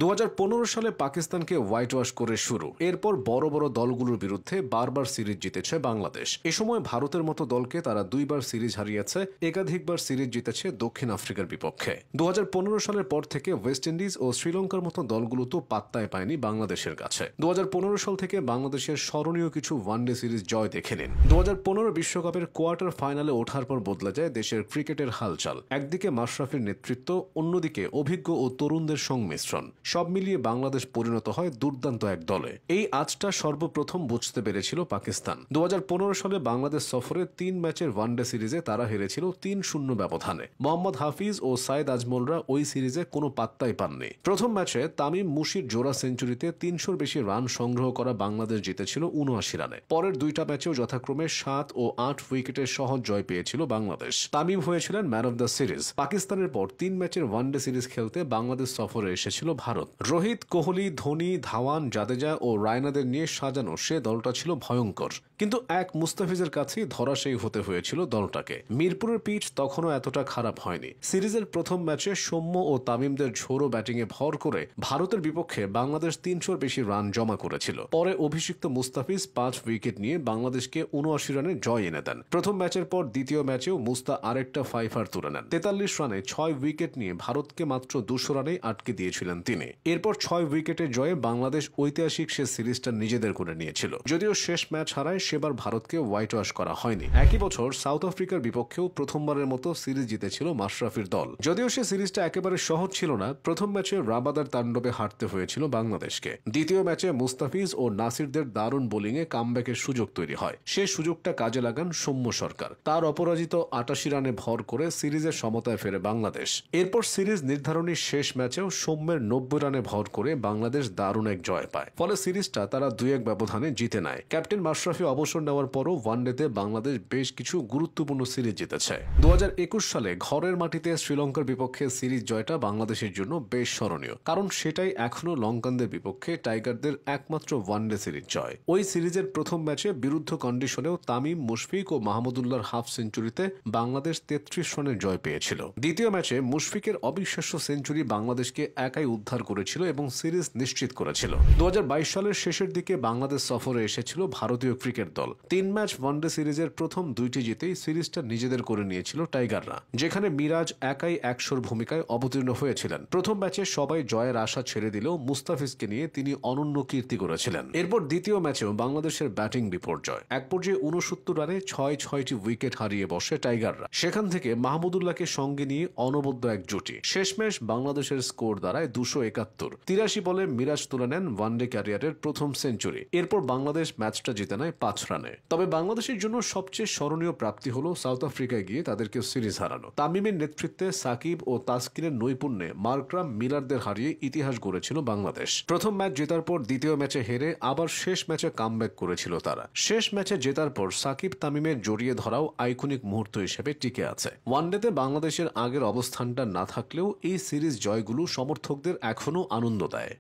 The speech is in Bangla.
2015 সালে পাকিস্তানকে হোয়াইট ওয়াশ করে শুরু। এরপর বড় বড় দলগুলোর বিরুদ্ধে বারবার সিরিজ জিতেছে বাংলাদেশ। এ সময় ভারতের মতো দলকে তারা দুইবার সিরিজ হারিয়েছে, একাধিকবার সিরিজ জিতেছে দক্ষিণ আফ্রিকার বিপক্ষে। 2015 সালের পর থেকে ওয়েস্ট ইন্ডিজ ও শ্রীলঙ্কার মতো দলগুলো তো পাত্তায় পায়নি বাংলাদেশের কাছে। 2015 সাল থেকে বাংলাদেশের স্মরণীয় কিছু ওয়ানডে সিরিজ জয় দেখে নিন। 2015 বিশ্বকাপের কোয়ার্টার ফাইনালে ওঠার পর বদলে যায় দেশের ক্রিকেটের হালচাল। একদিকে মাশরাফির নেতৃত্ব, অন্যদিকে অভিজ্ঞ ও তরুণদের সংমিশ্রণ। সব মিলিয়ে বাংলাদেশ পরিণত হয় দুর্দান্ত এক দলে। এই আজটা সর্বপ্রথম বুঝতে পেরেছিল পাকিস্তান। 2015 সালে বাংলাদেশ সফরে 3 ম্যাচের ওয়ানডে সিরিজে তারা হেরেছিল 3-0 ব্যবধানে। মোহাম্মদ হাফিজ ও সাইদ আজমলরা ওই সিরিজে কোনো পাত্তাই পাননি। প্রথম ম্যাচে তামিম মুশির জোড়া সেঞ্চুরিতে 300-র বেশি রান সংগ্রহ করা বাংলাদেশ জিতেছিল 79 রানে। পরের দুইটা ম্যাচেও যথাক্রমে 7 ও 8 উইকেটের সহজ জয় পেয়েছিল বাংলাদেশ। তামিম হয়েছিলেন ম্যান অব দ্য সিরিজ। পাকিস্তানের পর 3 ম্যাচের ওয়ানডে সিরিজ খেলতে বাংলাদেশ সফরে এসেছিল ভারত। রোহিত, কোহলি, ধোনি, ধাওয়ান, জাদেজা ও রায়নাদের নিয়ে সাজানো সে দলটা ছিল ভয়ঙ্কর। কিন্তু এক মুস্তাফিজের কাছেই ধরাশায়ী হতে হয়েছিল দলটাকে। মিরপুরের পিচ তখনও এতটা খারাপ হয়নি। সিরিজের প্রথম ম্যাচে সৌম্য ও তামিমদের ঝোড়ো ব্যাটিংয়ে ভর করে ভারতের বিপক্ষে বাংলাদেশ 300-র বেশি রান জমা করেছিল। পরে অভিষিক্ত মুস্তাফিজ 5 উইকেট নিয়ে বাংলাদেশকে 79 রানে জয় এনে দেন। প্রথম ম্যাচের পর দ্বিতীয় ম্যাচেও মুস্তা আরেকটা ফাইফার তুলে নেন। 43 রানে 6 উইকেট নিয়ে ভারতকে মাত্র 200 রানেই আটকে দিয়েছিলেন তিনি। এরপর 6 উইকেটের জয়ে বাংলাদেশ ঐতিহাসিক সে সিরিজটা নিজেদের করে নিয়েছিল। যদিও শেষ ম্যাচ হারায়, সেবার ভারতকে হোয়াইট ওয়াশ করা হয়নি। একই বছর সাউথ আফ্রিকার বিপক্ষেও প্রথমবারের মতো সিরিজ জিতেছিল মাশরাফির দল। যদিও সে সিরিজটা একেবারে সহজ ছিল না। প্রথম ম্যাচে রাবাদার তাণ্ডবে হারতে হয়েছিল বাংলাদেশকে। দ্বিতীয় ম্যাচে মুস্তাফিজ ও নাসিরদের দারুণ বোলিংয়ে কামব্যাকের সুযোগ তৈরি হয়। সে সুযোগটা কাজে লাগান সৌম্য সরকার। তার অপরাজিত 88 রানে ভর করে সিরিজের সমতায় ফেরে বাংলাদেশ। এরপর সিরিজ নির্ধারণী শেষ ম্যাচেও সৌম্যের 90 রানে ভর করে বাংলাদেশ দারুণ এক জয় পায়। ফলে সিরিজটা তারা 2-1 ব্যবধানে জিতে নেয়। ক্যাপ্টেন মাশরাফি অবসর নেওয়ার পরও ওয়ানডেতে বাংলাদেশ বেশ কিছু গুরুত্বপূর্ণ সিরিজ জিতেছে। 2021 সালে ঘরের মাটিতে শ্রীলঙ্কার বিপক্ষে সিরিজ জয়টা বাংলাদেশের জন্য বেশ স্মরণীয়, কারণ সেটাই এখনো লঙ্কানদের বিপক্ষে টাইগারদের একমাত্র ওয়ানডে সিরিজ জয়। ওই সিরিজের প্রথম ম্যাচে বিরুদ্ধ কন্ডিশনেও তামিম, মুশফিক ও মাহমুদুল্লাহর হাফ সেঞ্চুরিতে বাংলাদেশ 33 রানের জয় পেয়েছিল। দ্বিতীয় ম্যাচে মুশফিকের অবিশ্বাস্য সেঞ্চুরি বাংলাদেশকে একাই উদ্ধার করেছিল এবং সিরিজ নিশ্চিত করেছিল। 2022 সালের শেষের দিকে বাংলাদেশ সফরে এসেছিল ভারতীয় ক্রিকেট দল। 3 ম্যাচ ওয়ানডে সিরিজের প্রথম 2টি জিতেই সিরিজটা নিজেদের করে নিয়েছিল টাইগাররা, যেখানে মিরাজ একাই 100-র ভূমিকায় অবতীর্ণ হয়েছিলেন। প্রথম ম্যাচে সবাই জয়ের আশা ছেড়ে দিলেও মুস্তাফিজকে নিয়ে তিনি অনন্য কীর্তি করেছিলেন। এরপর দ্বিতীয় ম্যাচেও বাংলাদেশের ব্যাটিং বিপর্যয়। এক পর্যায়ে 69 রানে 6টি উইকেট হারিয়ে বসে টাইগাররা। সেখান থেকে মাহমুদুল্লাহকে সঙ্গে নিয়ে অনবদ্য এক জুটি। শেষমেশ বাংলাদেশের স্কোর দাঁড়ায় 271। 83 বলে মিরাজ তুলে নেন ওয়ানডে ক্যারিয়ারের প্রথম সেঞ্চুরি। এরপর বাংলাদেশ ম্যাচটা জিতে নেয় 5 রানে। তবে বাংলাদেশের জন্য সবচেয়ে স্মরণীয় প্রাপ্তি হলো সাউথ আফ্রিকায় গিয়ে তাদেরকে সিরিজ হারানো। তামিমের নেতৃত্বে সাকিব ও তাসকিনের নৈপুণ্যে মার্করাম মিলারদের হারিয়ে ইতিহাস গড়েছিল বাংলাদেশ। প্রথম ম্যাচ জেতার পর দ্বিতীয় ম্যাচে হেরে আবার শেষ ম্যাচে কামব্যাক করেছিল তারা। শেষ ম্যাচে জেতার পর সাকিব তামিমের জড়িয়ে ধরাও আইকনিক মুহূর্ত হিসেবে টিকে আছে। ওয়ানডেতে বাংলাদেশের আগের অবস্থানটা না থাকলেও এই সিরিজ জয়গুলো সমর্থকদের এখনো আনন্দ দেয়।